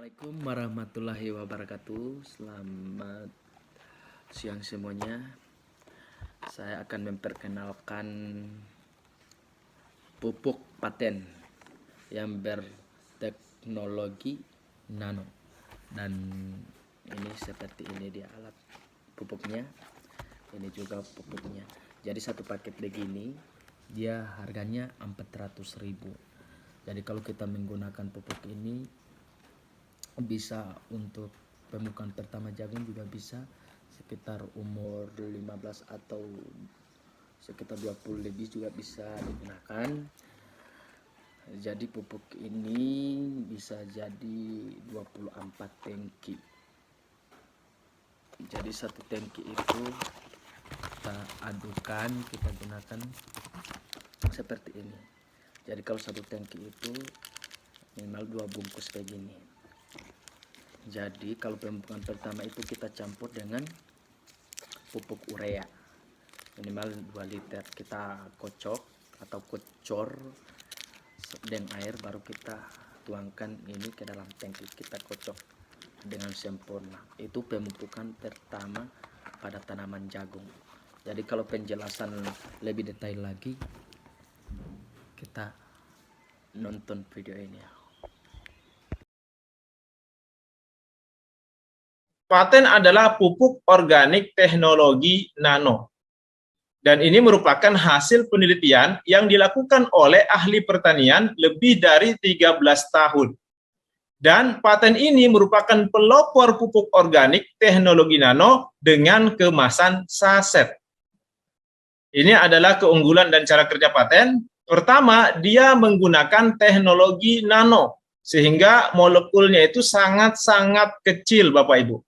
Assalamualaikum warahmatullahi wabarakatuh. Selamat siang semuanya. Saya akan memperkenalkan pupuk paten yang berteknologi nano. Dan ini seperti ini dia alat pupuknya. Ini juga pupuknya. Jadi satu paket begini dia harganya 400.000. Jadi kalau kita menggunakan pupuk ini bisa untuk pemukaan pertama jagung, juga bisa sekitar umur 15 atau sekitar 20 lebih juga bisa digunakan. Jadi pupuk ini bisa jadi 24 tangki. Jadi satu tangki itu kita adukan, kita gunakan seperti ini. Jadi kalau satu tangki itu minimal 2 bungkus kayak gini. Jadi kalau pemupukan pertama itu kita campur dengan pupuk urea minimal 2 liter, kita kocok atau kocor dengan air, baru kita tuangkan ini ke dalam tangki, kita kocok dengan sempurna. Itu pemupukan pertama pada tanaman jagung. Jadi kalau penjelasan lebih detail lagi, kita nonton video ini. Paten adalah pupuk organik teknologi nano. Dan ini merupakan hasil penelitian yang dilakukan oleh ahli pertanian lebih dari 13 tahun. Dan paten ini merupakan pelopor pupuk organik teknologi nano dengan kemasan saset. Ini adalah keunggulan dan cara kerja paten. Pertama, dia menggunakan teknologi nano, sehingga molekulnya itu sangat-sangat kecil, Bapak Ibu.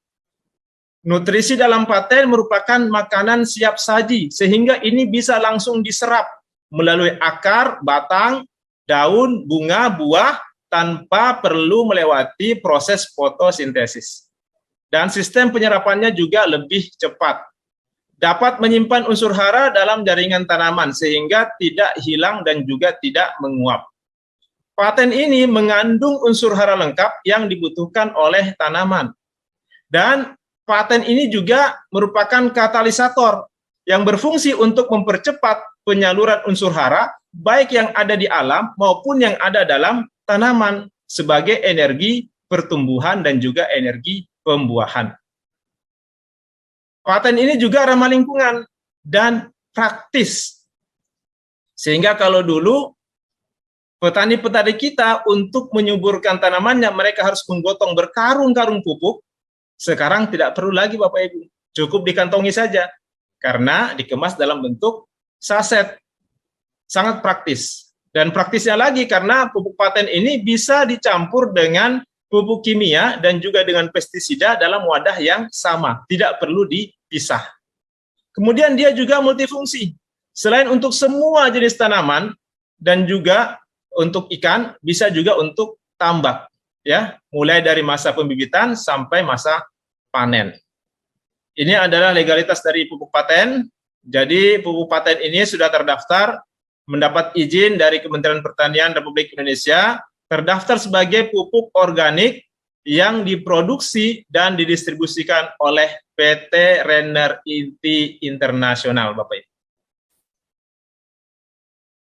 Nutrisi dalam paten merupakan makanan siap saji, sehingga ini bisa langsung diserap melalui akar, batang, daun, bunga, buah, tanpa perlu melewati proses fotosintesis. Dan sistem penyerapannya juga lebih cepat. Dapat menyimpan unsur hara dalam jaringan tanaman, sehingga tidak hilang dan juga tidak menguap. Paten ini mengandung unsur hara lengkap yang dibutuhkan oleh tanaman. Dan paten ini juga merupakan katalisator yang berfungsi untuk mempercepat penyaluran unsur hara, baik yang ada di alam maupun yang ada dalam tanaman, sebagai energi pertumbuhan dan juga energi pembuahan. Paten ini juga ramah lingkungan dan praktis. Sehingga kalau dulu petani-petani kita untuk menyuburkan tanamannya, mereka harus menggotong berkarung-karung pupuk. Sekarang tidak perlu lagi, Bapak Ibu, cukup dikantongi saja, karena dikemas dalam bentuk saset. Sangat praktis. Dan praktisnya lagi karena pupuk paten ini bisa dicampur dengan pupuk kimia dan juga dengan pestisida dalam wadah yang sama, tidak perlu dipisah. Kemudian dia juga multifungsi. Selain untuk semua jenis tanaman dan juga untuk ikan, bisa juga untuk tambak. Ya, mulai dari masa pembibitan sampai masa panen. Ini adalah legalitas dari pupuk paten. Jadi pupuk paten ini sudah terdaftar, mendapat izin dari Kementerian Pertanian Republik Indonesia, terdaftar sebagai pupuk organik yang diproduksi dan didistribusikan oleh PT Renner Inti Internasional, Bapak Ibu.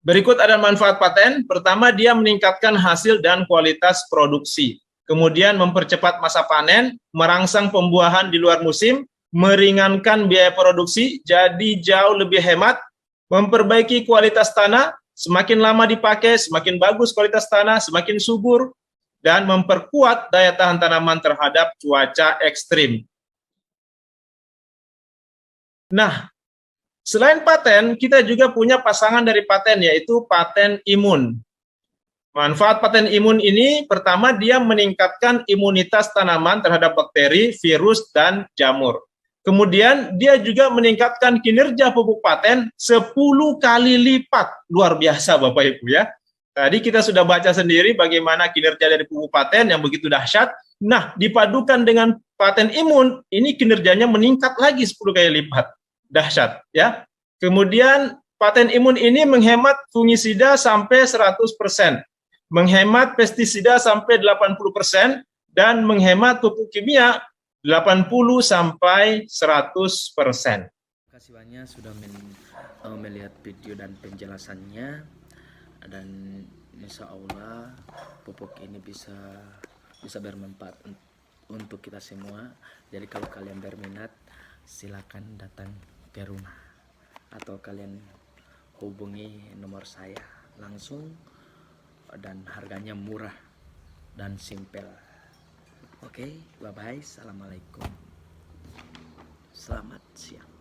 Berikut ada manfaat paten. Pertama, dia meningkatkan hasil dan kualitas produksi. Kemudian mempercepat masa panen, merangsang pembuahan di luar musim, meringankan biaya produksi, jadi jauh lebih hemat, memperbaiki kualitas tanah, semakin lama dipakai, semakin bagus kualitas tanah, semakin subur, dan memperkuat daya tahan tanaman terhadap cuaca ekstrim. Nah, selain paten, kita juga punya pasangan dari paten, yaitu paten imun. Manfaat paten imun ini, pertama, dia meningkatkan imunitas tanaman terhadap bakteri, virus, dan jamur. Kemudian, dia juga meningkatkan kinerja pupuk paten 10 kali lipat. Luar biasa, Bapak Ibu ya. Tadi kita sudah baca sendiri bagaimana kinerja dari pupuk paten yang begitu dahsyat. Nah, dipadukan dengan paten imun, ini kinerjanya meningkat lagi 10 kali lipat. Dahsyat ya. Kemudian paten imun ini menghemat fungisida sampai 100%, menghemat pestisida sampai 80%, dan menghemat pupuk kimia 80 sampai 100%. Terima kasih banyak sudah melihat video dan penjelasannya, dan insya Allah pupuk ini bisa bermanfaat untuk kita semua. Jadi kalau kalian berminat silakan datang ke rumah atau kalian hubungi nomor saya langsung, dan harganya murah dan simpel. Oke, bye bye, assalamualaikum, selamat siang.